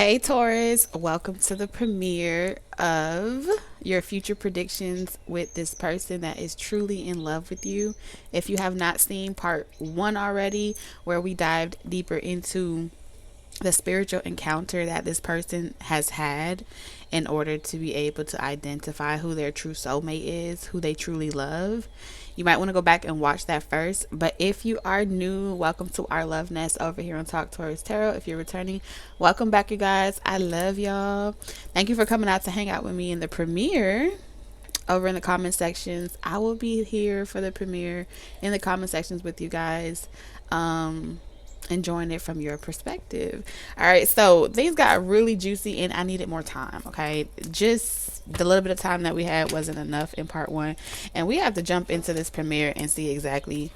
Hey Taurus, welcome to the premiere of your future predictions with this person that is truly in love with you. If you have not seen part one already, where we dived deeper into the spiritual encounter that this person has had in order to be able to identify who their true soulmate is, who they truly love. You might want to go back and watch that first. But if you are new, welcome to our love nest over here on Talk Taurus Tarot. If you're returning, welcome back, you guys. I love y'all. Thank you for coming out to hang out with me in the premiere over in the comment sections. I will be here for the premiere in the comment sections with you guys. Enjoying it from your perspective. All right, so things got really juicy and I needed more time. Okay, just the little bit of time that we had wasn't enough in part one, and we have to jump into this premiere and see exactly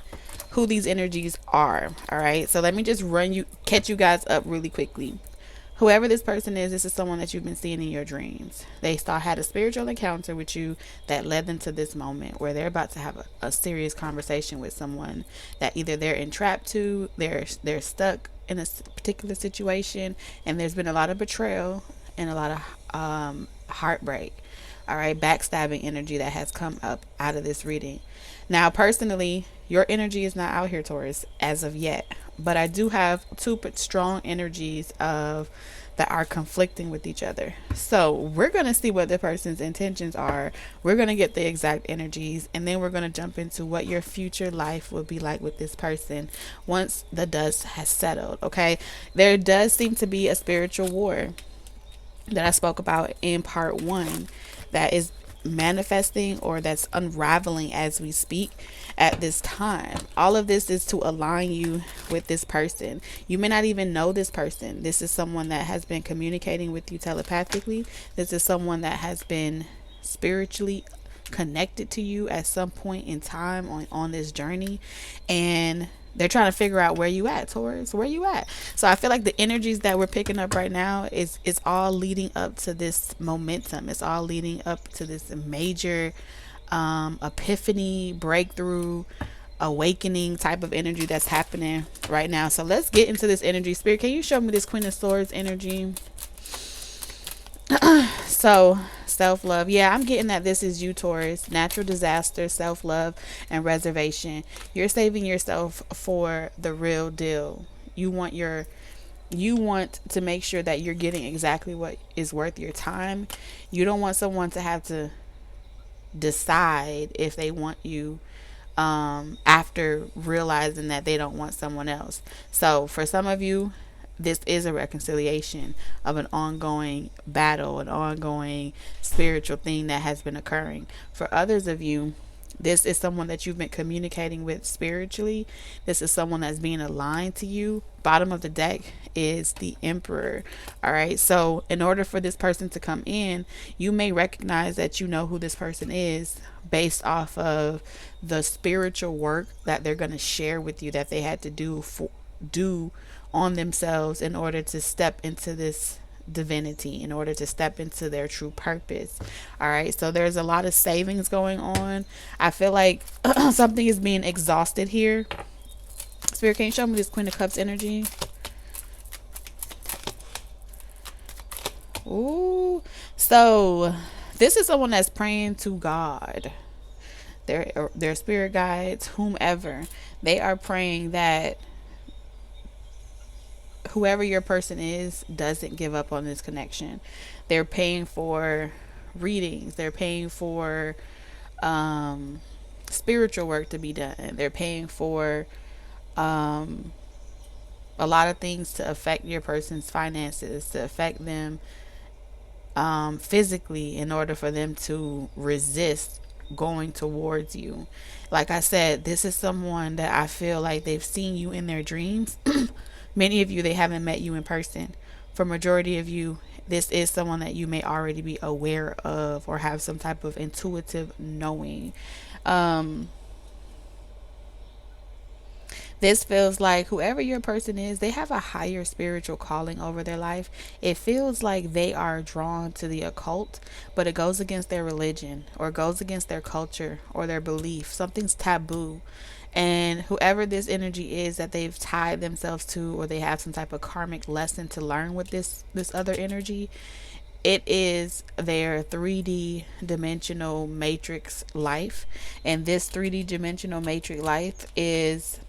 who these energies are. All right, so let me just catch you guys up really quickly. Whoever this person is, this is someone that you've been seeing in your dreams. They had a spiritual encounter with you that led them to this moment where they're about to have a serious conversation with someone that either they're entrapped to, they're stuck in a particular situation, and there's been a lot of betrayal and a lot of heartbreak. All right, backstabbing energy that has come up out of this reading. Now, personally, your energy is not out here, Taurus, as of yet. But I do have two strong energies that are conflicting with each other. So we're going to see what the person's intentions are. We're going to get the exact energies, and then we're going to jump into what your future life will be like with this person once the dust has settled. Okay, there does seem to be a spiritual war that I spoke about in part one that is manifesting or that's unraveling as we speak at this time. All of this is to align you with this person. You may not even know this person. This is someone that has been communicating with you telepathically. This is someone that has been spiritually connected to you at some point in time on this journey, and they're trying to figure out where you at, Taurus. Where you at? So I feel like the energies that we're picking up right now is all leading up to this momentum. It's all leading up to this major epiphany, breakthrough, awakening type of energy that's happening right now. So let's get into this energy. Spirit, can you show me this Queen of Swords energy? So self-love, yeah, I'm getting that this is you, Taurus. Natural disaster, self-love, and reservation. You're saving yourself for the real deal. You want to make sure that you're getting exactly what is worth your time. You don't want someone to have to decide if they want you after realizing that they don't want someone else. So for some of you, this is a reconciliation of an ongoing battle, an ongoing spiritual thing that has been occurring. For others of you, this is someone that you've been communicating with spiritually. This is someone that's being aligned to you. Bottom of the deck is the Emperor. All right. So in order for this person to come in, you may recognize that you know who this person is based off of the spiritual work that they're going to share with you that they had to do on themselves in order to step into this divinity, in order to step into their true purpose. All right, so there's a lot of savings going on. I feel like something is being exhausted here. Spirit, can you show me this Queen of Cups energy? Ooh, so this is someone that's praying to God, their spirit guides, whomever. They are praying that whoever your person is doesn't give up on this connection. They're paying for readings. They're paying for spiritual work to be done. They're paying for a lot of things to affect your person's finances, to affect them physically, in order for them to resist going towards you. Like I said, this is someone that I feel like they've seen you in their dreams. Many of you, they haven't met you in person. For majority of you, this is someone that you may already be aware of or have some type of intuitive knowing. This feels like whoever your person is, they have a higher spiritual calling over their life. It feels like they are drawn to the occult, but it goes against their religion or goes against their culture or their belief. Something's taboo. And whoever this energy is that they've tied themselves to, or they have some type of karmic lesson to learn with this other energy, it is their 3D dimensional matrix life. And this 3D dimensional matrix life is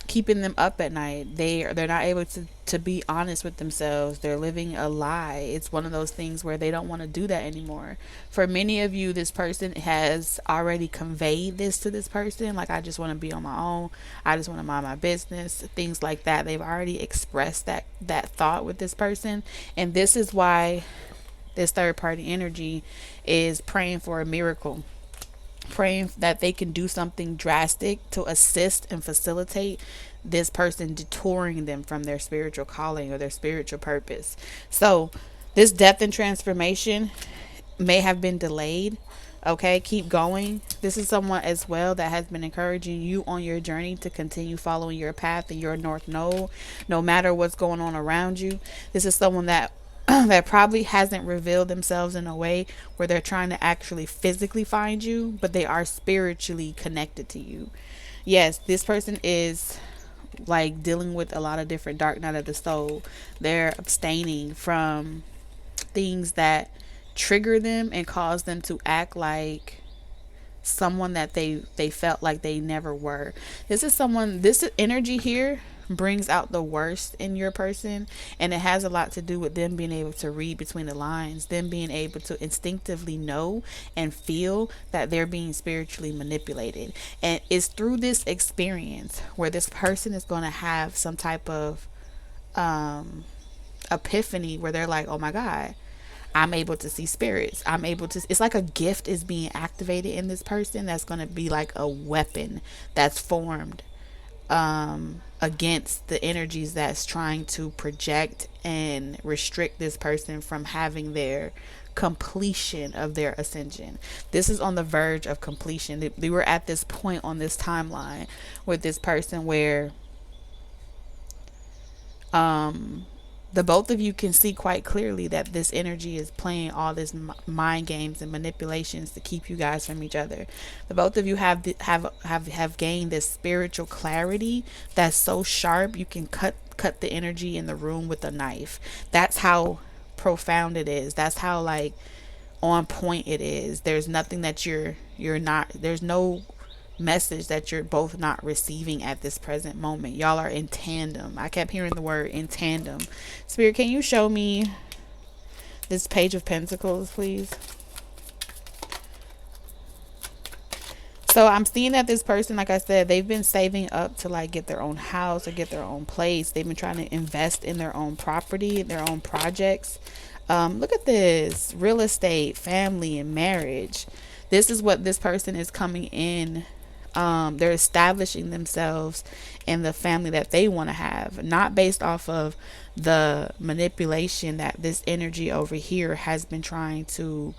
keeping them up at night. They're not able to be honest with themselves. They're living a lie. It's one of those things where they don't want to do that anymore. For many of you, this person has already conveyed this to this person, like, I just want to be on my own, I just want to mind my business, things like that. They've already expressed that thought with this person. And this is why this third party energy is praying for a miracle, praying that they can do something drastic to assist and facilitate this person detouring them from their spiritual calling or their spiritual purpose. So this death and transformation may have been delayed. Okay, keep going. This is someone as well that has been encouraging you on your journey to continue following your path and your north node, no matter what's going on around you. This is someone that that probably hasn't revealed themselves in a way where they're trying to actually physically find you, but they are spiritually connected to you. Yes, this person is like dealing with a lot of different dark night of the soul. They're abstaining from things that trigger them and cause them to act like someone that they felt like they never were. This is someone, this energy here brings out the worst in your person, and it has a lot to do with them being able to read between the lines, them being able to instinctively know and feel that they're being spiritually manipulated. And it's through this experience where this person is going to have some type of epiphany where they're like, oh my god, I'm able to see spirits. I'm able to, it's like a gift is being activated in this person that's going to be like a weapon that's formed against the energies that's trying to project and restrict this person from having their completion of their ascension. This is on the verge of completion. They were at this point on this timeline with this person where the both of you can see quite clearly that this energy is playing all this mind games and manipulations to keep you guys from each other. The both of you have gained this spiritual clarity that's so sharp you can cut the energy in the room with a knife. That's how profound it is. That's how like on point it is. There's nothing that you're not, there's no message that you're both not receiving at this present moment. Y'all are in tandem. I kept hearing the word in tandem. Spirit, can you show me this Page of Pentacles, please? So I'm seeing that this person, like I said, they've been saving up to like get their own house or get their own place. They've been trying to invest in their own property, their own projects. Look at this: real estate, family, and marriage. This is what this person is coming in. They're establishing themselves in the family that they want to have, not based off of the manipulation that this energy over here has been trying to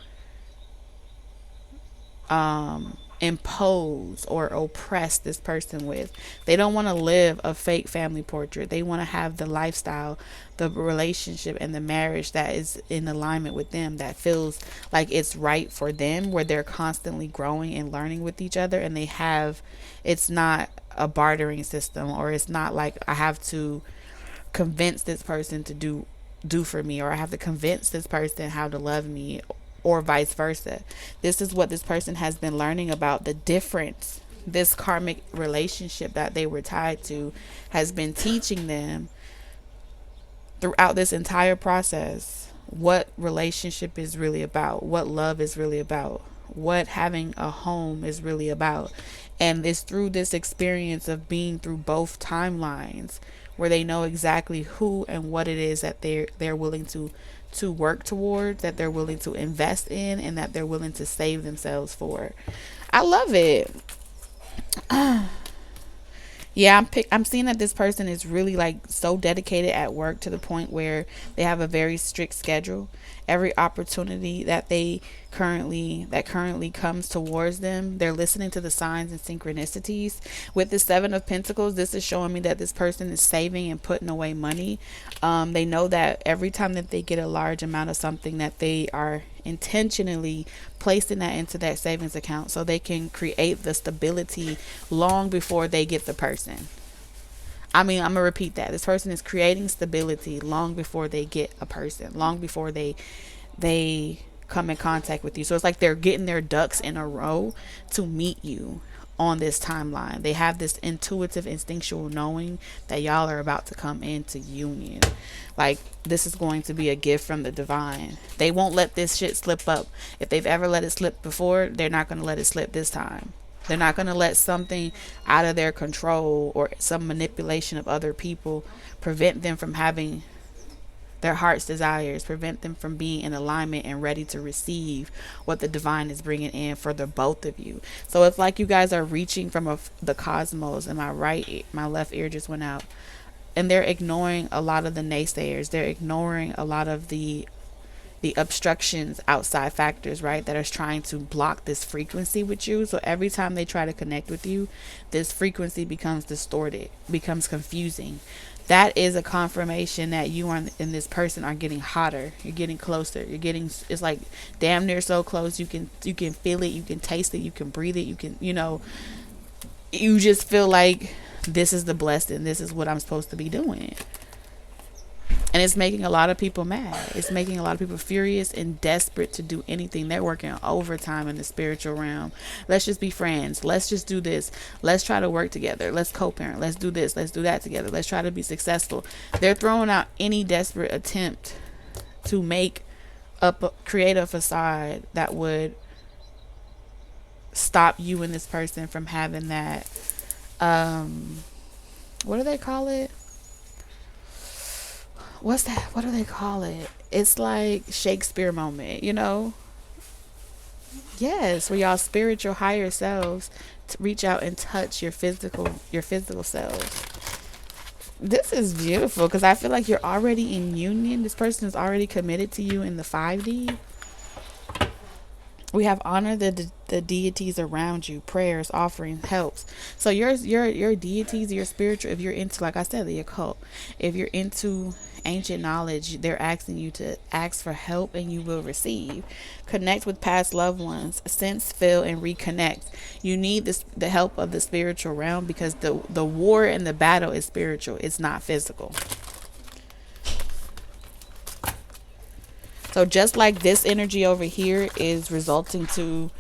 impose or oppress this person with. They don't want to live a fake family portrait. They want to have the lifestyle, the relationship, and the marriage that is in alignment with them, that feels like it's right for them, where they're constantly growing and learning with each other, and it's not a bartering system, or it's not like I have to convince this person to do for me, or I have to convince this person how to love me, or vice versa. This is what this person has been learning about the difference. This karmic relationship that they were tied to has been teaching them throughout this entire process what relationship is really about, what love is really about, what having a home is really about. And it's through this experience of being through both timelines where they know exactly who and what it is that they're willing to work towards, that they're willing to invest in, and that they're willing to save themselves for. I love it. Yeah, I'm seeing that this person is really like so dedicated at work to the point where they have a very strict schedule. Every opportunity that they currently comes towards them. They're listening to the signs and synchronicities. With the Seven of Pentacles, this is showing me that this person is saving and putting away money. They know that every time that they get a large amount of something, that they are intentionally placing that into that savings account so they can create the stability long before they get the person. I'm going to repeat that. This person is creating stability long before they get a person, long before they come in contact with you. So it's like they're getting their ducks in a row to meet you on this timeline. They have this intuitive, instinctual knowing that y'all are about to come into union. Like, this is going to be a gift from the divine. They won't let this shit slip up. If they've ever let it slip before, they're not going to let it slip this time. They're not going to let something out of their control or some manipulation of other people prevent them from having their heart's desires, prevent them from being in alignment and ready to receive what the divine is bringing in for the both of you. So it's like you guys are reaching from the cosmos, and my left ear just went out, and they're ignoring a lot of the naysayers. They're ignoring a lot of the obstructions, outside factors, right, that are trying to block this frequency with you. So every time they try to connect with you, this frequency becomes distorted, becomes confusing. That is a confirmation that you and this person are getting hotter. You're getting closer. It's like damn near so close. You can feel it. You can taste it. You can breathe it. You can, you just feel like this is the blessing. This is what I'm supposed to be doing. And it's making a lot of people mad. It's making a lot of people furious and desperate to do anything. They're working overtime in the spiritual realm. Let's just be friends. Let's just do this. Let's try to work together. Let's co-parent. Let's do this. Let's do that together. Let's try to be successful. They're throwing out any desperate attempt to create a facade that would stop you and this person from having that, what do they call it? What's that? What do they call it? It's like Shakespeare moment, Yes, where y'all spiritual higher selves reach out and touch your physical selves. This is beautiful because I feel like you're already in union. This person is already committed to you in the 5D. We have honor the deities around you, prayers, offerings, helps. So your deities, your spiritual, if you're into, like I said, the occult, if you're into ancient knowledge, they're asking you to ask for help and you will receive. Connect with past loved ones, sense, feel, and reconnect. You need the help of the spiritual realm because the war and the battle is spiritual. It's not physical. So just like this energy over here is resulting to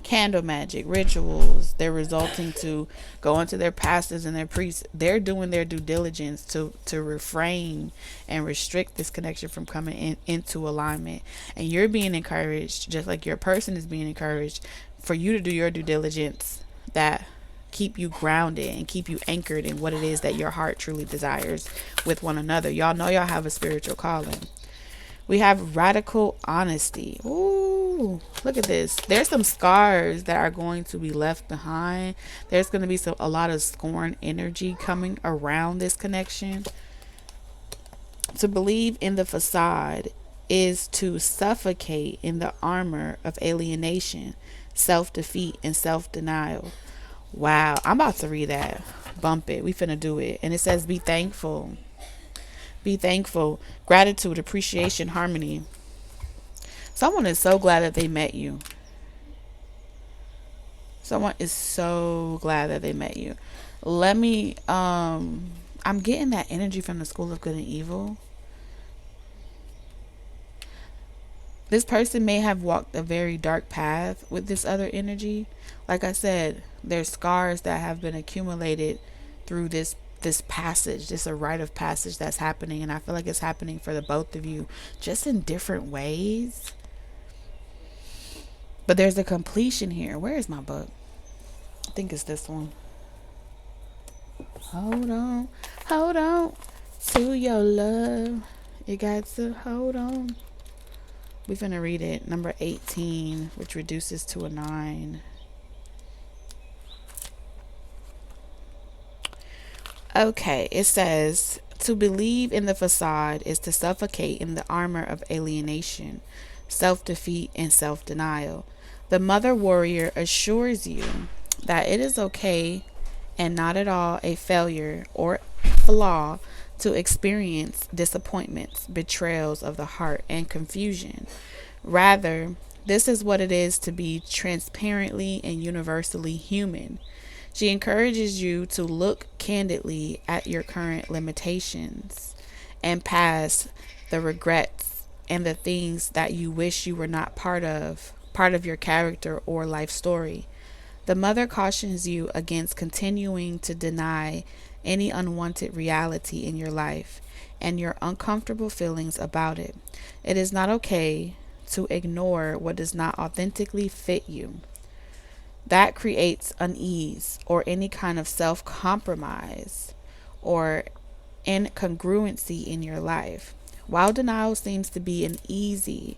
candle magic, rituals, they're resulting to go into their pastors and their priests. They're doing their due diligence to refrain and restrict this connection from coming into alignment. And you're being encouraged, just like your person is being encouraged, for you to do your due diligence that keep you grounded and keep you anchored in what it is that your heart truly desires with one another. Y'all know y'all have a spiritual calling. We have radical honesty. Ooh, look at this. There's some scars that are going to be left behind. There's going to be a lot of scorn energy coming around this connection. To believe in the facade is to suffocate in the armor of alienation, self-defeat, and self-denial. Wow, I'm about to read that. Bump it. We finna do it. And it says, be thankful. Be thankful, gratitude, appreciation, harmony. Someone is so glad that they met you. Someone is so glad that they met you. I'm getting that energy from the School of Good and Evil. This person may have walked a very dark path with this other energy. Like I said, there's scars that have been accumulated through this passage. This is a rite of passage that's happening, and I feel like it's happening for the both of you, just in different ways. But there's a completion here. Where is my book? I think it's this one. Hold on to your love. You got to hold on. We're gonna read it. Number 18, which reduces to a 9. Okay, it says, to believe in the facade is to suffocate in the armor of alienation, self-defeat, and self-denial. The mother warrior assures you that it is okay and not at all a failure or flaw to experience disappointments, betrayals of the heart, and confusion. Rather, this is what it is to be transparently and universally human. She encourages you to look candidly at your current limitations and past the regrets and the things that you wish you were not part of your character or life story. The mother cautions you against continuing to deny any unwanted reality in your life and your uncomfortable feelings about it. It is not okay to ignore what does not authentically fit you. That creates unease or any kind of self compromise or incongruency in your life. While denial seems to be an easy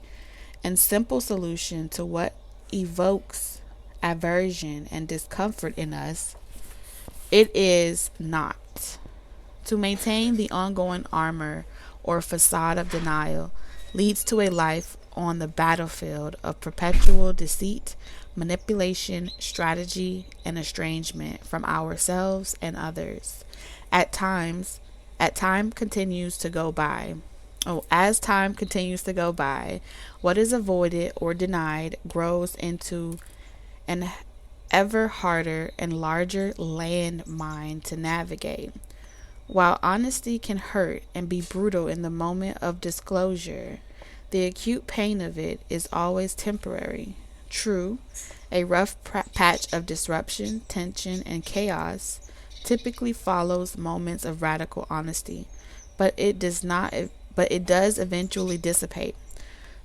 and simple solution to what evokes aversion and discomfort in us, it is not. To maintain the ongoing armor or facade of denial leads to a life on the battlefield of perpetual deceit, manipulation, strategy, and estrangement from ourselves and others. At times, at time continues to go by. As time continues to go by, what is avoided or denied grows into an ever harder and larger landmine to navigate. While honesty can hurt and be brutal in the moment of disclosure, the acute pain of it is always temporary. True, a rough patch of disruption, tension, and chaos typically follows moments of radical honesty, but it does eventually dissipate.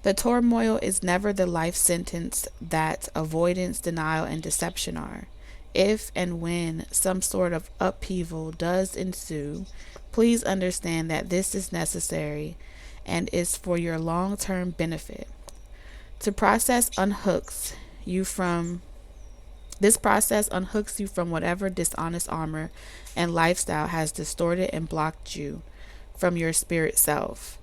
The turmoil is never the life sentence that avoidance, denial, and deception are. If and when some sort of upheaval does ensue, please understand that this is necessary and is for your long-term benefit. To process unhooks you from This process unhooks you from whatever dishonest armor and lifestyle has distorted and blocked you from your spirit self.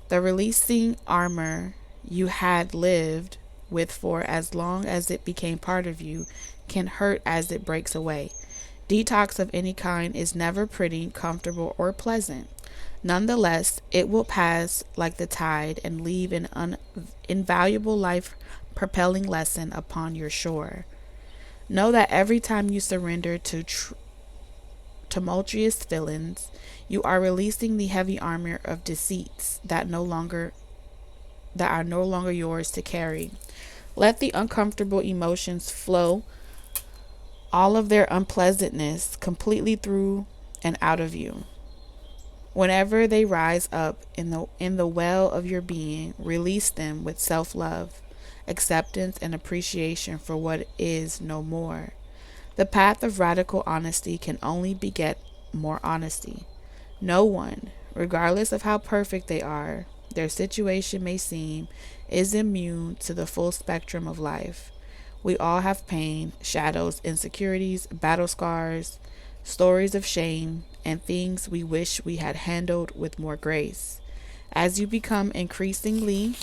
The releasing armor you had lived with for as long as it became part of you can hurt as it breaks away. Detox of any kind is never pretty, comfortable, or pleasant. Nonetheless, it will pass like the tide and leave an invaluable life propelling lesson upon your shore. Know that every time you surrender to tumultuous feelings, you are releasing the heavy armor of deceits that are no longer yours to carry. Let the uncomfortable emotions flow, all of their unpleasantness, completely through and out of you. Whenever they rise up in the well of your being, release them with self-love, acceptance, and appreciation for what is no more. The path of radical honesty can only beget more honesty. No one, regardless of how perfect they are, their situation may seem, is immune to the full spectrum of life. We all have pain, shadows, insecurities, battle scars, stories of shame, and things we wish we had handled with more grace. As you become increasingly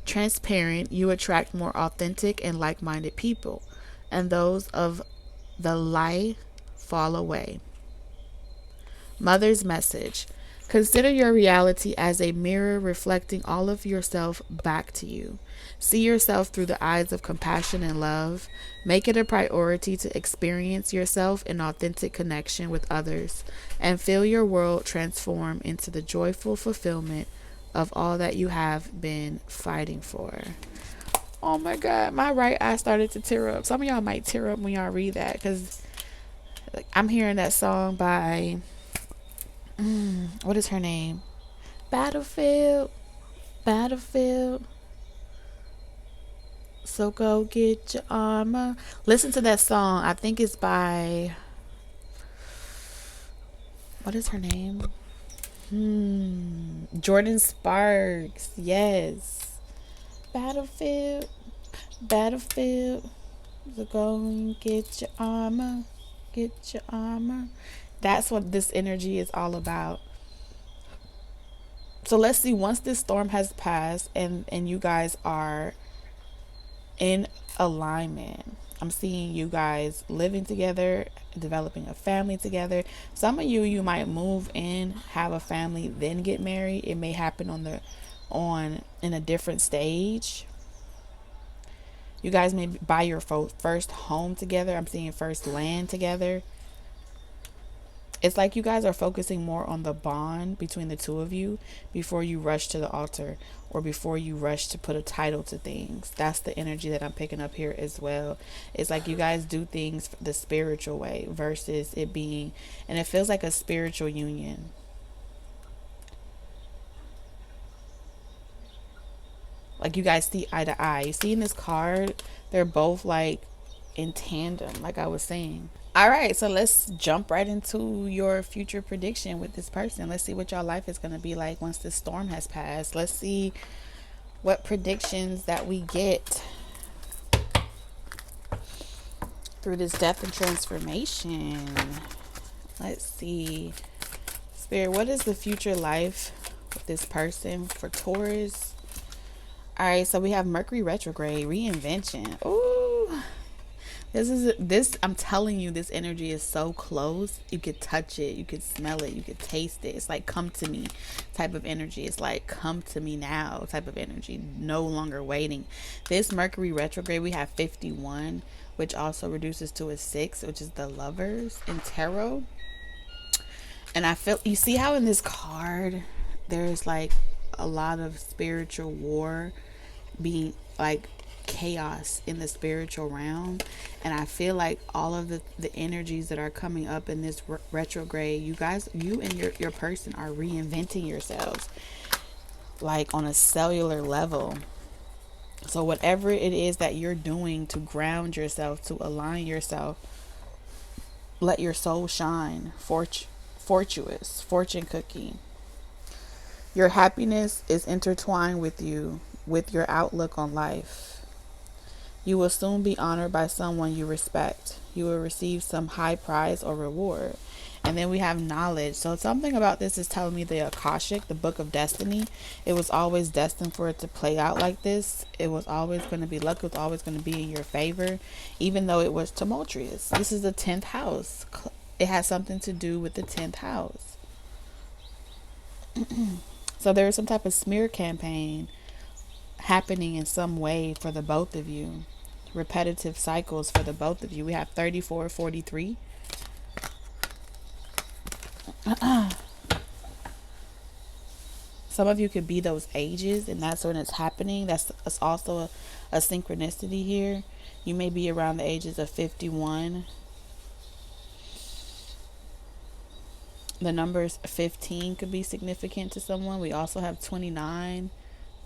transparent, you attract more authentic and like-minded people, and those of the lie fall away. Mother's message. Consider your reality as a mirror reflecting all of yourself back to you. See yourself through the eyes of compassion and love. Make it a priority to experience yourself in authentic connection with others and feel your world transform into the joyful fulfillment of all that you have been fighting for. Oh my God, my right eye started to tear up. Some of y'all might tear up when y'all read that because I'm hearing that song by what is her name? Battlefield. So go get your armor. Listen to that song. I think it's by, what is her name? Jordan Sparks. Yes. Battlefield. So go and get your armor. Get your armor. That's what this energy is all about. So let's see, once this storm has passed and you guys are in alignment, I'm seeing you guys living together, developing a family together. Some of you might move in, have a family, then get married. It may happen on in a different stage. You guys may buy your first home together. I'm seeing first land together. It's like you guys are focusing more on the bond between the two of you before you rush to the altar or before you rush to put a title to things. That's the energy that I'm picking up here as well. It's like you guys do things the spiritual way versus it being, and it feels like a spiritual union. Like you guys see eye to eye. You see in this card, they're both like in tandem, like I was saying. All right, so let's jump right into your future prediction with this person. Let's see what y'all life is going to be like once this storm has passed. Let's see what predictions that we get through this death and transformation. Let's see. Spirit, what is the future life with this person for Taurus? All right, so we have Mercury retrograde, reinvention. Ooh. This I'm telling you, this energy is so close. You could touch it, you could smell it, you could taste it. It's like come to me type of energy. It's like come to me now type of energy. No longer waiting. This Mercury retrograde, we have 51, which also reduces to a 6, which is the Lovers in tarot. And I feel, you see how in this card there's like a lot of spiritual war being like chaos in the spiritual realm, and I feel like all of the energies that are coming up in this retrograde, you guys, you and your person are reinventing yourselves like on a cellular level. So whatever it is that you're doing to ground yourself, to align yourself, let your soul shine. Fortuitous fortune cookie. Your happiness is intertwined with you, with your outlook on life. You will soon be honored by someone you respect. You will receive some high prize or reward. And then we have knowledge. So something about this is telling me the Akashic, the book of destiny. It was always destined for it to play out like this. It was always going to be luck. It was always going to be in your favor, even though it was tumultuous. This is the 10th house. It has something to do with the 10th house. So there is some type of smear campaign happening in some way for the both of you. Repetitive cycles for the both of you. We have 34, 43. Some of you could be those ages, and that's when it's happening. That's also a synchronicity here. You may be around the ages of 51. The numbers 15 could be significant to someone. We also have 29,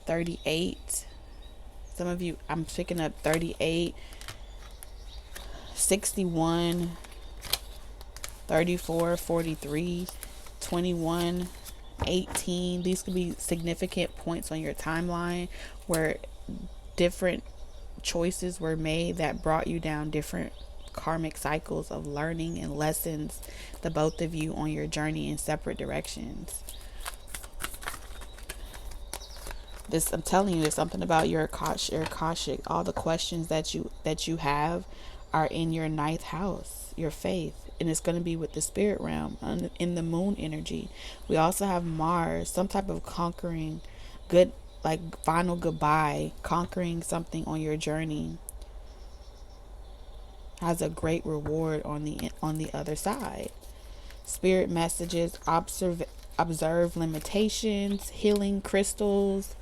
38. Some of you, I'm picking up 38, 61, 34, 43, 21, 18. These could be significant points on your timeline where different choices were made that brought you down different karmic cycles of learning and lessons, the both of you on your journey in separate directions. This, I'm telling you, there's something about your Akashic. All the questions that you have are in your 9th house, your faith, and it's going to be with the spirit realm in the moon energy. We also have Mars, some type of conquering, good, like final goodbye, conquering something on your journey has a great reward on the other side. Spirit messages, observe limitations, healing crystals.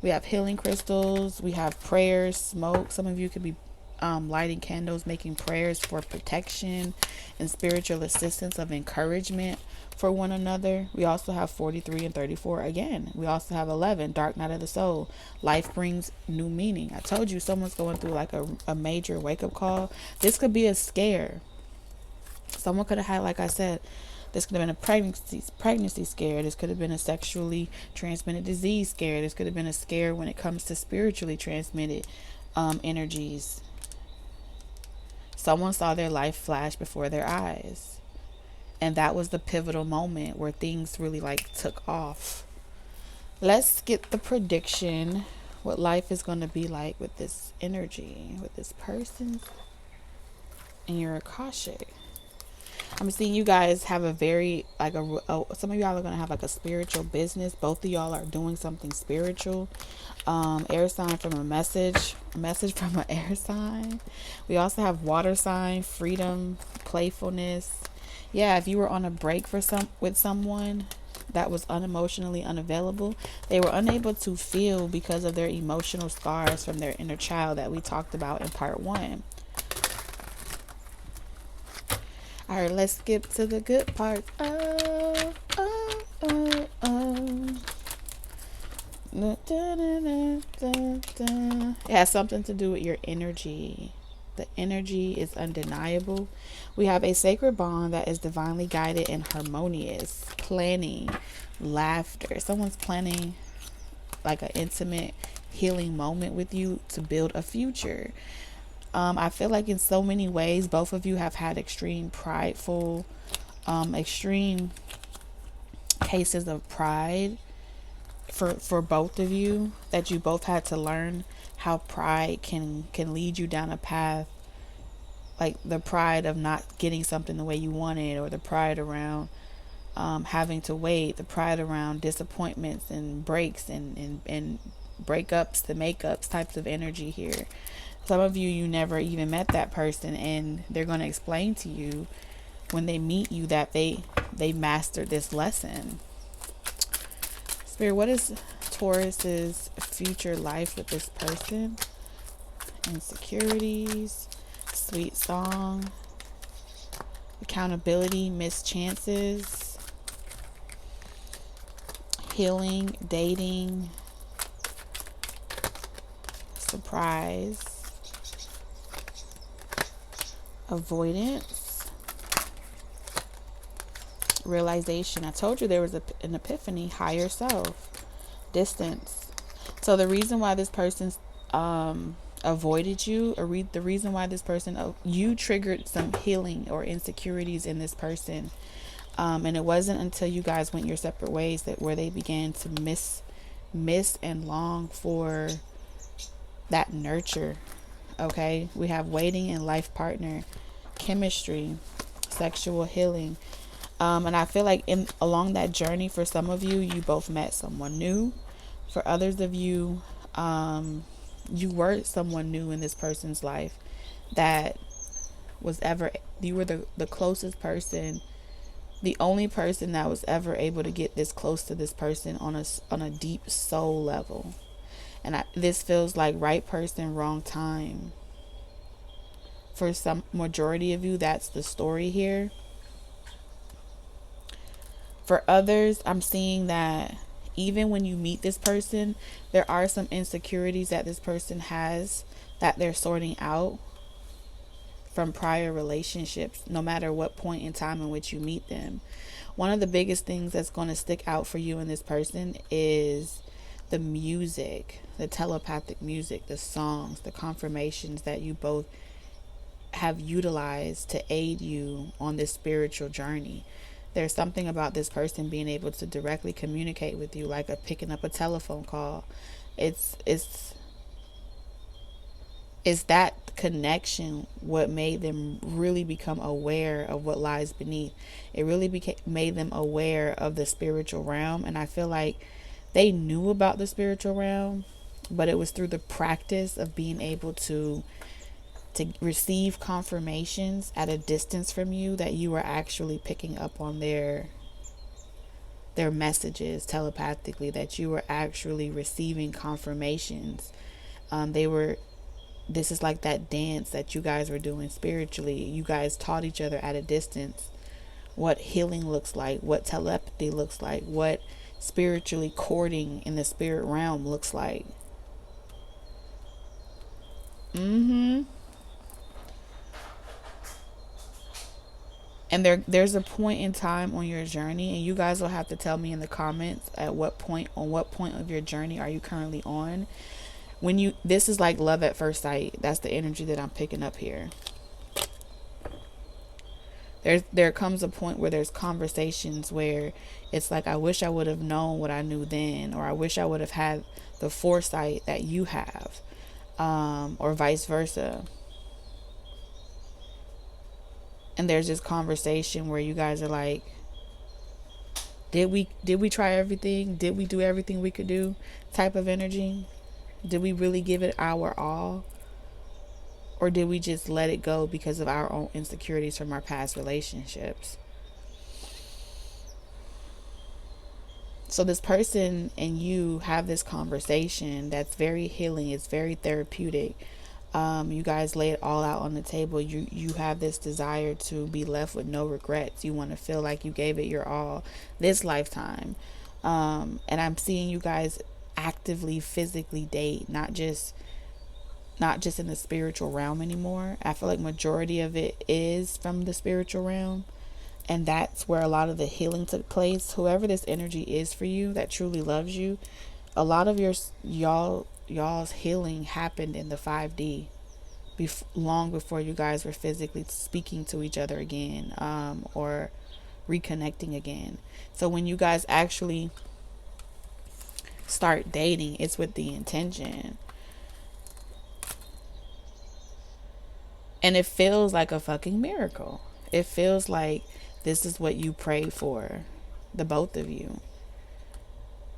We have healing crystals. We have prayers, smoke. Some of you could be lighting candles, making prayers for protection and spiritual assistance of encouragement for one another. We also have 43 and 34 again. We also have 11, dark night of the soul. Life brings new meaning. I told you someone's going through like a major wake-up call. This could be a scare. Someone could have had, like I said, this could have been a pregnancy scare. This could have been a sexually transmitted disease scare. This could have been a scare when it comes to spiritually transmitted energies. Someone saw their life flash before their eyes. And that was the pivotal moment where things really like took off. Let's get the prediction. What life is going to be like with this energy, with this person, and your Akashic. I'm seeing you guys have a very, like some of y'all are going to have like a spiritual business. Both of y'all are doing something spiritual. Air sign from a message from an air sign. We also have water sign, freedom, playfulness. Yeah, if you were on a break with someone that was unemotionally unavailable, they were unable to feel because of their emotional scars from their inner child that we talked about in part 1. All right, let's skip to the good part. It has something to do with your energy. The energy is undeniable. We have a sacred bond that is divinely guided and harmonious. Planning, laughter. Someone's planning like an intimate healing moment with you to build a future. I feel like in so many ways, both of you have had extreme cases of pride for both of you, that you both had to learn how pride can lead you down a path, like the pride of not getting something the way you wanted, or the pride around having to wait, the pride around disappointments and breaks and breakups, the makeups types of energy here. Some of you never even met that person, and they're going to explain to you when they meet you that they mastered this lesson. Spirit, what is Taurus's future life with this person? Insecurities, sweet song, accountability, missed chances, healing, dating, surprise, avoidance, realization. I told you there was an epiphany, higher self, distance. So the reason why this person avoided you, or the reason why this person, you triggered some healing or insecurities in this person, and it wasn't until you guys went your separate ways that where they began to miss and long for that nurture. Okay, we have waiting and life partner, chemistry, sexual healing. And I feel like along that journey, for some of you, you both met someone new. For others of you, you were someone new in this person's life that you were the closest person, the only person that was ever able to get this close to this person on a deep soul level. And this feels like right person, wrong time. For some majority of you, that's the story here. For others, I'm seeing that even when you meet this person, there are some insecurities that this person has that they're sorting out from prior relationships, no matter what point in time in which you meet them. One of the biggest things that's going to stick out for you in this person is the music, the telepathic music, the songs, the confirmations that you both have utilized to aid you on this spiritual journey. There's something about this person being able to directly communicate with you, like picking up a telephone call. It's that connection what made them really become aware of what lies beneath. It really made them aware of the spiritual realm, and I feel like they knew about the spiritual realm, but it was through the practice of being able to receive confirmations at a distance from you that you were actually picking up on their messages telepathically, that you were actually receiving confirmations. This is like that dance that you guys were doing spiritually. You guys taught each other at a distance what healing looks like, what telepathy looks like, what spiritually courting in the spirit realm looks like. And there's a point in time on your journey, and you guys will have to tell me in the comments on what point of your journey are you currently on. This is like love at first sight. That's the energy that I'm picking up here. There comes a point where there's conversations where it's like, I wish I would have known what I knew then, or I wish I would have had the foresight that you have, or vice versa. And there's this conversation where you guys are like, did we try everything? Did we do everything we could do? Type of energy. Did we really give it our all? Or did we just let it go because of our own insecurities from our past relationships? So this person and you have this conversation that's very healing. It's very therapeutic. You guys lay it all out on the table. You have this desire to be left with no regrets. You want to feel like you gave it your all this lifetime. And I'm seeing you guys actively physically date, not just in the spiritual realm anymore. I feel like majority of it is from the spiritual realm, and that's where a lot of the healing took place. Whoever this energy is for you that truly loves you, a lot of y'all's healing happened in the 5D long before you guys were physically speaking to each other again, or reconnecting again. So when you guys actually start dating, it's with the intention. And it feels like a fucking miracle. It feels like this is what you prayed for, the both of you.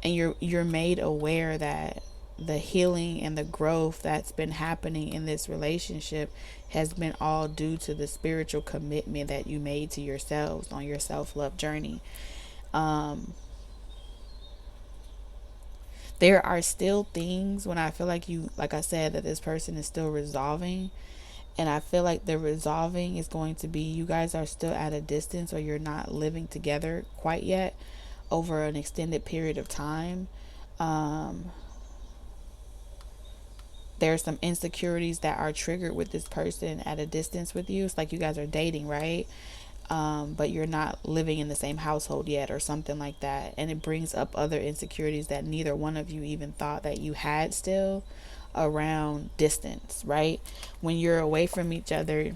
And you're made aware that the healing and the growth that's been happening in this relationship has been all due to the spiritual commitment that you made to yourselves on your self-love journey. There are still things when I feel like like I said, that this person is still resolving. And I feel like the resolving is going to be, you guys are still at a distance, or you're not living together quite yet over an extended period of time. There's some insecurities that are triggered with this person at a distance with you. It's like you guys are dating, right? But you're not living in the same household yet, or something like that. And it brings up other insecurities that neither one of you even thought that you had still, around distance, right? When you're away from each other,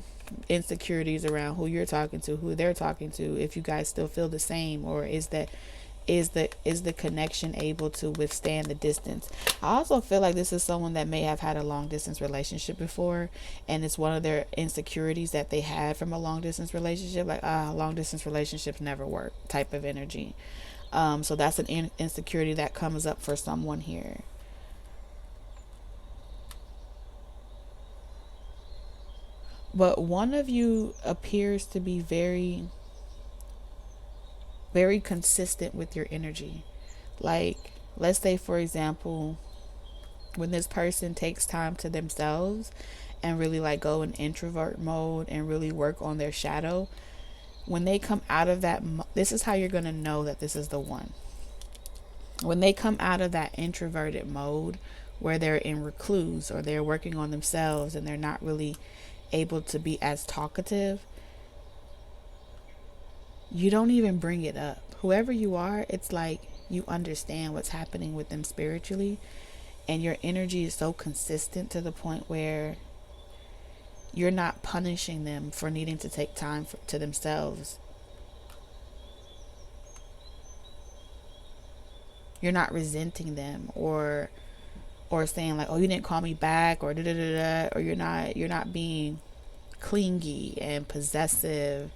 insecurities around who you're talking to, who they're talking to, if you guys still feel the same, or is the connection able to withstand the distance. I also feel like this is someone that may have had a long distance relationship before, and it's one of their insecurities that they had from a long distance relationship, like long distance relationships never work type of energy. So that's an insecurity that comes up for someone here. But one of you appears to be very, very consistent with your energy. Like, let's say, for example, when this person takes time to themselves and really like go in introvert mode and really work on their shadow, when they come out of that, this is how you're going to know that this is the one. When they come out of that introverted mode where they're in recluse, or they're working on themselves and they're not really able to be as talkative, you don't even bring it up. Whoever you are, it's like you understand what's happening with them spiritually, and your energy is so consistent to the point where you're not punishing them for needing to take time to themselves. You're not resenting them, or saying like, oh, you didn't call me back, or da da da da, or you're not being clingy and possessive,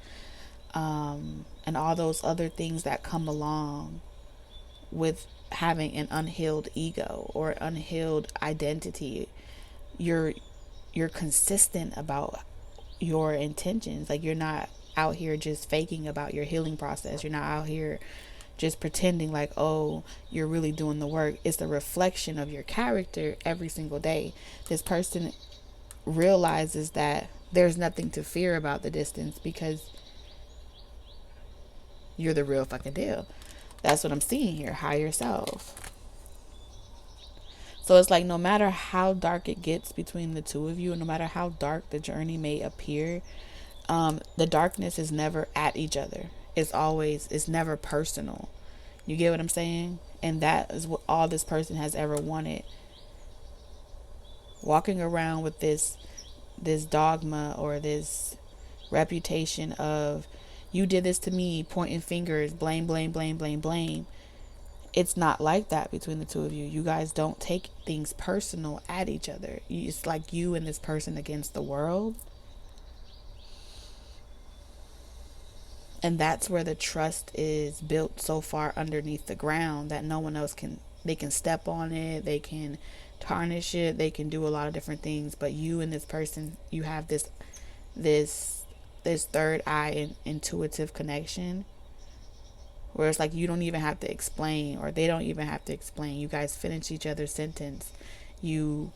and all those other things that come along with having an unhealed ego or unhealed identity. You're consistent about your intentions. Like, you're not out here just faking about your healing process. You're not out here just pretending like, oh, you're really doing the work. It's a reflection of your character every single day. This person realizes that there's nothing to fear about the distance because you're the real fucking deal. That's what I'm seeing here. Higher self. So it's like, no matter how dark it gets between the two of you, and no matter how dark the journey may appear, the darkness is never at each other. It's never personal. You get what I'm saying? And that is what all this person has ever wanted. Walking around with this dogma, or this reputation of, you did this to me, pointing fingers, blame, blame, blame, blame, blame. It's not like that between the two of you. You guys don't take things personal at each other. It's like you and this person against the world. And that's where the trust is built so far underneath the ground that no one else can, they can step on it, they can tarnish it, they can do a lot of different things. But you and this person, you have this third eye and intuitive connection where it's like you don't even have to explain, or they don't even have to explain. You guys finish each other's sentence. You,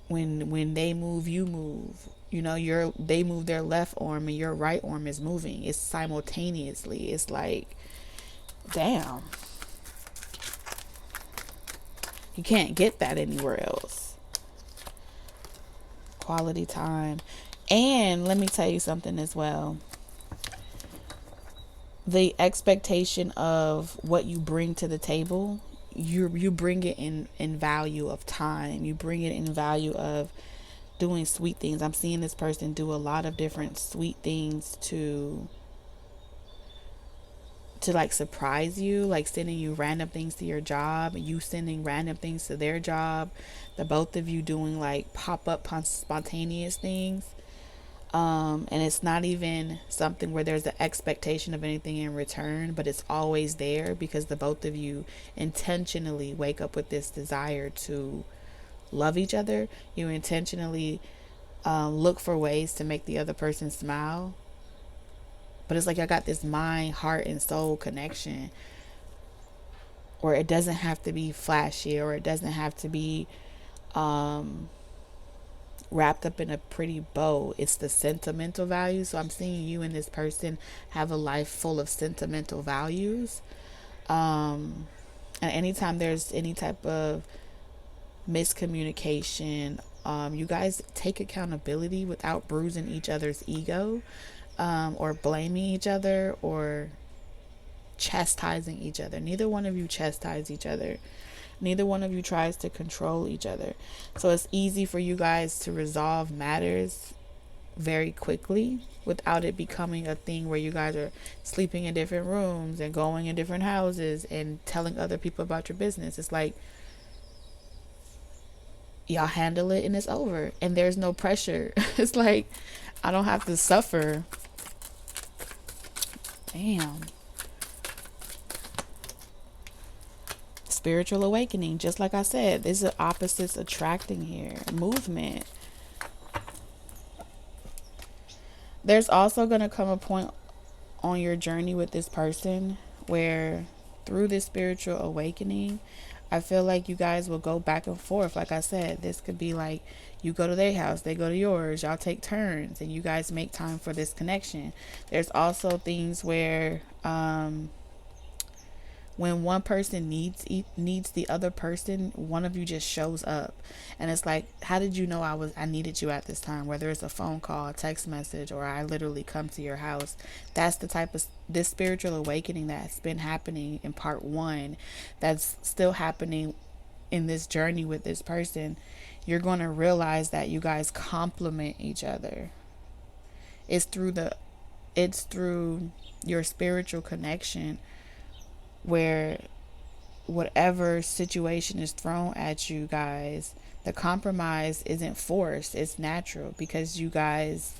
when they move, you move. You know, they move their left arm and your right arm is moving. It's simultaneously. It's like, damn. You can't get that anywhere else. Quality time. And let me tell you something as well. The expectation of what you bring to the table, you bring it in value of time. You bring it in value of doing sweet things. I'm seeing this person do a lot of different sweet things to like surprise you, like sending you random things to your job, you sending random things to their job, the both of you doing like pop-up spontaneous things. And it's not even something where there's the expectation of anything in return, but it's always there because the both of you intentionally wake up with this desire to love each other. You intentionally look for ways to make the other person smile. But it's like I got this mind, heart, and soul connection where it doesn't have to be flashy, or it doesn't have to be wrapped up in a pretty bow. It's the sentimental value. So I'm seeing you and this person have a life full of sentimental values. And anytime there's any type of miscommunication, you guys take accountability without bruising each other's ego, or blaming each other or chastising each other. Neither one of you chastise each other. Neither one of you tries to control each other. So it's easy for you guys to resolve matters very quickly without it becoming a thing where you guys are sleeping in different rooms and going in different houses and telling other people about your business. It's like y'all handle it and it's over, and there's no pressure. It's like I don't have to suffer. Damn. Spiritual awakening, just like I said, this is opposites attracting here. Movement. There's also going to come a point on your journey with this person where through this spiritual awakening, I feel like you guys will go back and forth. Like I said, this could be like you go to their house, they go to yours, y'all take turns, and you guys make time for this connection. There's also things where when one person needs the other person, one of you just shows up, and it's like, how did you know I needed you at this time? Whether it's a phone call, a text message, or I literally come to your house. That's the type of this spiritual awakening that's been happening in part 1, that's still happening in this journey with this person. You're going to realize that you guys complement each other. It's through your spiritual connection where whatever situation is thrown at you guys, the compromise isn't forced, it's natural, because you guys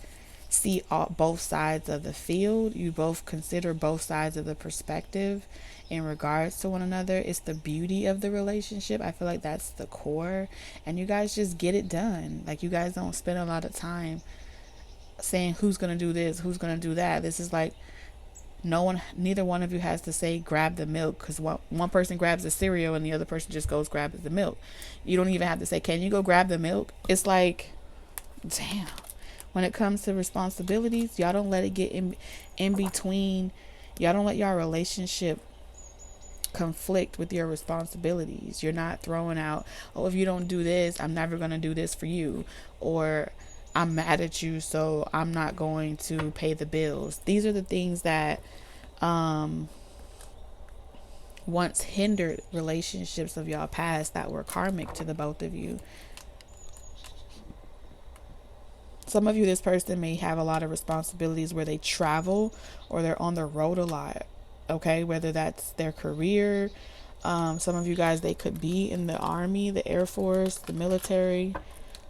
see both sides of the field. You both consider both sides of the perspective in regards to one another. It's the beauty of the relationship. I feel like that's the core, and you guys just get it done. Like, you guys don't spend a lot of time saying who's gonna do this, who's gonna do that. This is like neither one of you has to say grab the milk, because one person grabs the cereal and the other person just goes grabs the milk. You don't even have to say, can you go grab the milk? It's like, damn. When it comes to responsibilities, y'all don't let it get in between. Y'all don't let your relationship conflict with your responsibilities. You're not throwing out, oh, if you don't do this, I'm never going to do this for you, or I'm mad at you, so I'm not going to pay the bills. These are the things that once hindered relationships of y'all past that were karmic to the both of you. Some of you, this person may have a lot of responsibilities where they travel or they're on the road a lot. Okay, whether that's their career. Some of you guys, they could be in the army, the Air Force, the military,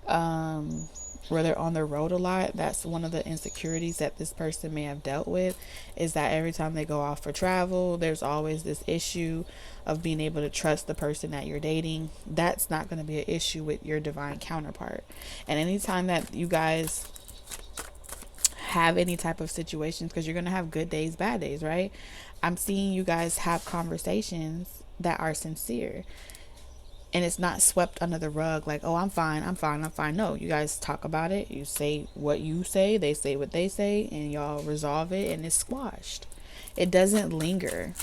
where they're on the road a lot. That's one of the insecurities that this person may have dealt with, is that every time they go off for travel, there's always this issue of being able to trust the person that you're dating. That's not going to be an issue with your divine counterpart. And anytime that you guys have any type of situations, because you're going to have good days, bad days, right? I'm seeing you guys have conversations that are sincere. And it's not swept under the rug like, oh, I'm fine, I'm fine, I'm fine. No, you guys talk about it. You say what you say, they say what they say, and y'all resolve it, and it's squashed. It doesn't linger.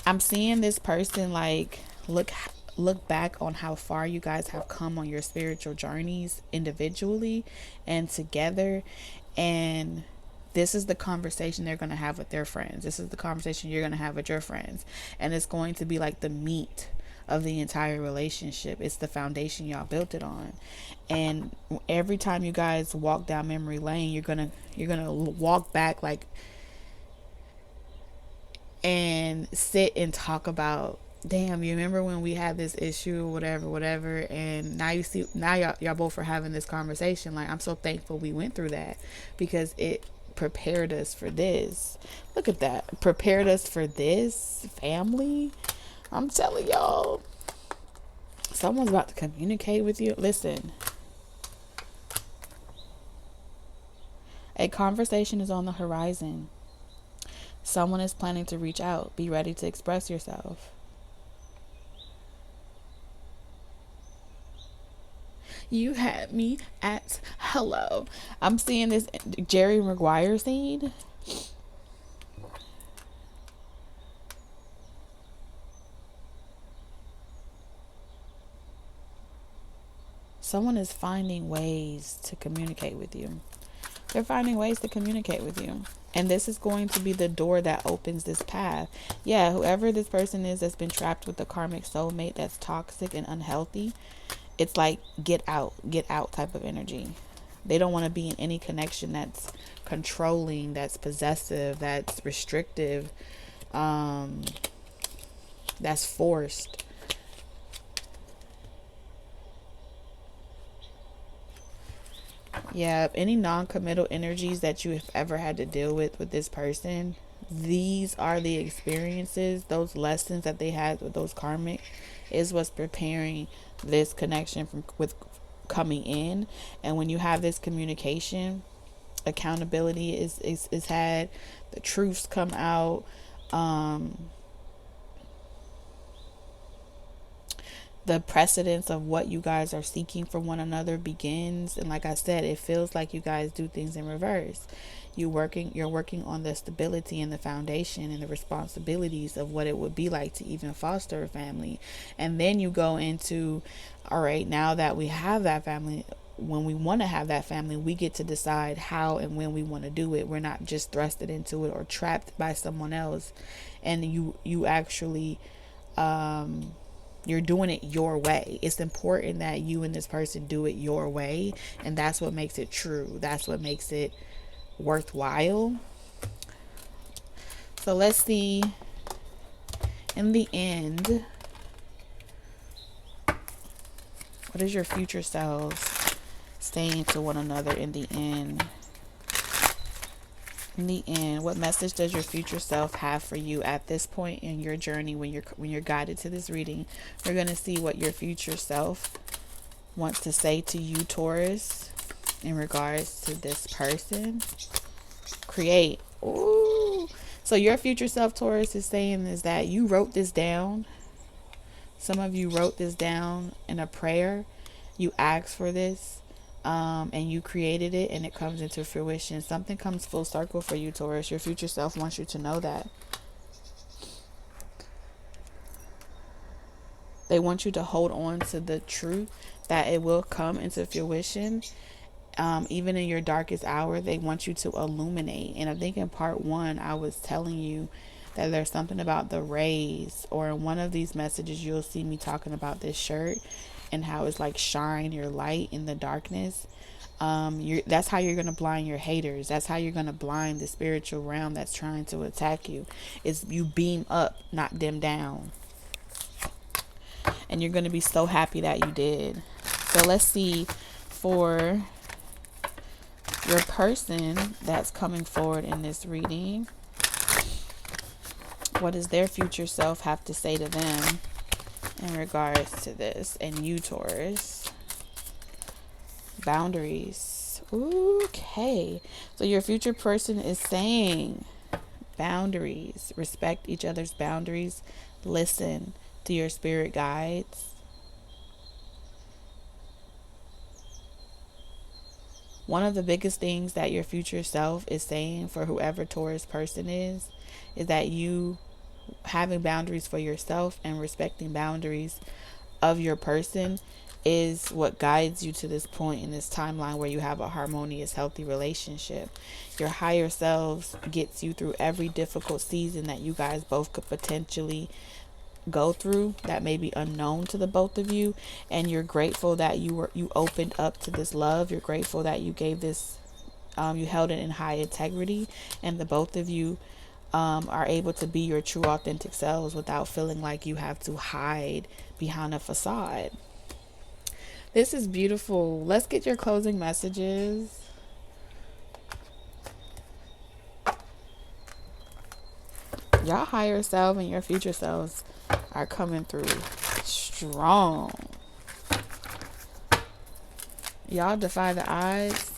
I'm seeing this person like look back on how far you guys have come on your spiritual journeys individually and together, and this is the conversation they're going to have with their friends. This is the conversation you're going to have with your friends. And it's going to be like the meat of the entire relationship. It's the foundation y'all built it on. And every time you guys walk down memory lane, you're going to walk back like and sit and talk about, damn, you remember when we had this issue or whatever, and now you see, now y'all both are having this conversation. Like, I'm so thankful we went through that, because it prepared us for this. Look at that. Prepared us for this family. I'm telling y'all, someone's about to communicate with you. Listen, a conversation is on the horizon. Someone is planning to reach out. Be ready to express yourself. You had me at hello. I'm seeing this Jerry Maguire scene. Someone is finding ways to communicate with you. They're finding ways to communicate with you. And this is going to be the door that opens this path. Yeah, whoever this person is that's been trapped with the karmic soulmate that's toxic and unhealthy, it's like get out type of energy. They don't want to be in any connection that's controlling, that's possessive, that's restrictive, that's forced. Yeah, any non-committal energies that you have ever had to deal with this person, these are the experiences, those lessons that they had with those karmic, is what's preparing this connection from with coming in. And when you have this communication, accountability is had, the truths come out, the precedence of what you guys are seeking from one another begins. And like I said, it feels like you guys do things in reverse. You're working on the stability and the foundation and the responsibilities of what it would be like to even foster a family. And then you go into, all right, now that we have that family, when we want to have that family, we get to decide how and when we want to do it. We're not just thrusted into it or trapped by someone else. And you actually, you're doing it your way. It's important that you and this person do it your way. And that's what makes it true. That's what makes it worthwhile. So let's see, in the end, what is your future selves saying to one another in the end? In the end, what message does your future self have for you at this point in your journey? When you're guided to this reading, we're going to see what your future self wants to say to you, Taurus, in regards to this person. Create. Ooh. So your future self, Taurus, is saying is that you wrote this down. Some of you wrote this down in a prayer. You asked for this. And you created it, and it comes into fruition. Something comes full circle for you, Taurus. Your future self wants you to know that. They want you to hold on to the truth that it will come into fruition. Even in your darkest hour, they want you to illuminate. And I think in part 1, I was telling you that there's something about the rays, or in one of these messages, you'll see me talking about this shirt. and how it's like shine your light in the darkness. That's how you're gonna blind your haters. That's how you're gonna blind the spiritual realm that's trying to attack you. Is you beam up, not dim down, and you're gonna be so happy that you did. So let's see for your person that's coming forward in this reading. What does their future self have to say to them in regards to this? And you, Taurus. Boundaries. Okay. So your future person is saying boundaries. Respect each other's boundaries. Listen to your spirit guides. One of the biggest things that your future self is saying for whoever Taurus person is that you having boundaries for yourself and respecting boundaries of your person is what guides you to this point in this timeline where you have a harmonious, healthy relationship. Your higher selves gets you through every difficult season that you guys both could potentially go through that may be unknown to the both of you, and you're grateful that you opened up to this love. You're grateful that you gave this, you held it in high integrity, and the both of you are able to be your true authentic selves without feeling like you have to hide behind a facade. This is beautiful. Let's get your closing messages. Your higher self and your future selves are coming through strong. Y'all defy the odds.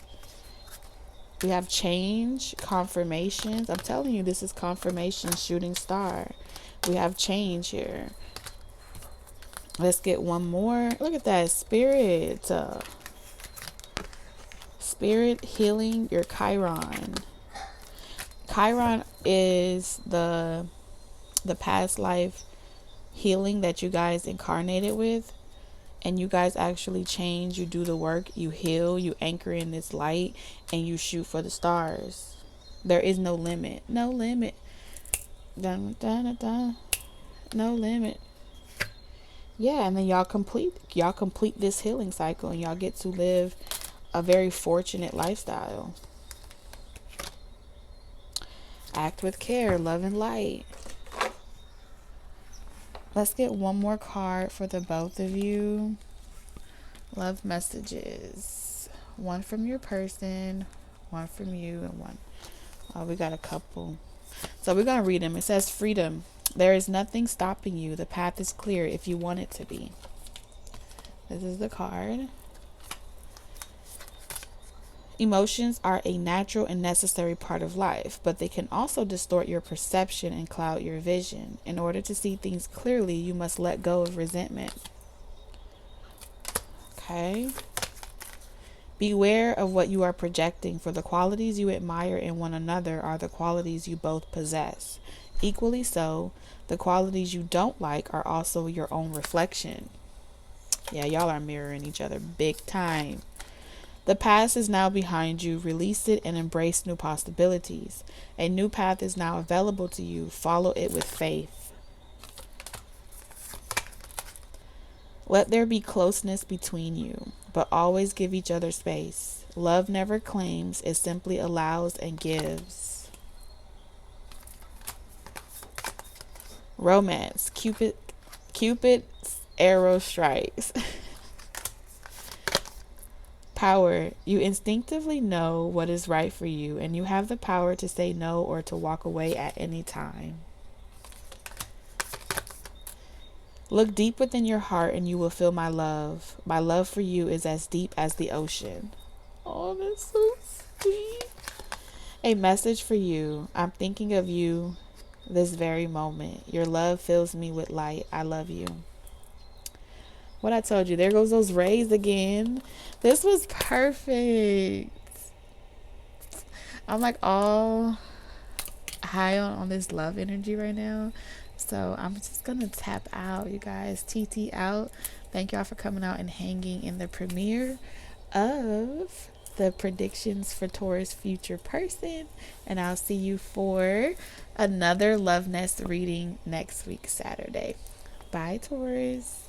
We have change, confirmations. I'm telling you, this is confirmation, shooting star. We have change here. Let's get one more. Look at that, spirit. Spirit healing your Chiron. Chiron is the past life healing that you guys incarnated with, and you guys actually change. You do the work, you heal, you anchor in this light, and you shoot for the stars. There is no limit. No limit. Dun, dun, dun, dun. No limit. Yeah, and then y'all complete this healing cycle, and y'all get to live a very fortunate lifestyle. Act with care, love and light. Let's get one more card for the both of you. Love messages. One from your person, one from you, and one. Oh, we got a couple. So we're going to read them. It says freedom. There is nothing stopping you. The path is clear if you want it to be. This is the card. Emotions are a natural and necessary part of life, but they can also distort your perception and cloud your vision. In order to see things clearly, you must let go of resentment. Okay. Beware of what you are projecting, for the qualities you admire in one another are the qualities you both possess. Equally so, the qualities you don't like are also your own reflection. Yeah, y'all are mirroring each other big time. The past is now behind you. Release it and embrace new possibilities. A new path is now available to you. Follow it with faith. Let there be closeness between you, but always give each other space. Love never claims, it simply allows and gives. Romance. Cupid's arrow strikes. Power. You instinctively know what is right for you, and you have the power to say no or to walk away at any time. Look deep within your heart and you will feel my love. My love for you is as deep as the ocean. Oh, that's so sweet. A message for you. I'm thinking of you this very moment. Your love fills me with light. I love you. What I told you, there goes those rays again. This was perfect. I'm like all high on this love energy right now. So I'm just going to tap out, you guys. TT out. Thank y'all for coming out and hanging in the premiere of the predictions for Taurus future person. And I'll see you for another Love Nest reading next week, Saturday. Bye, Taurus.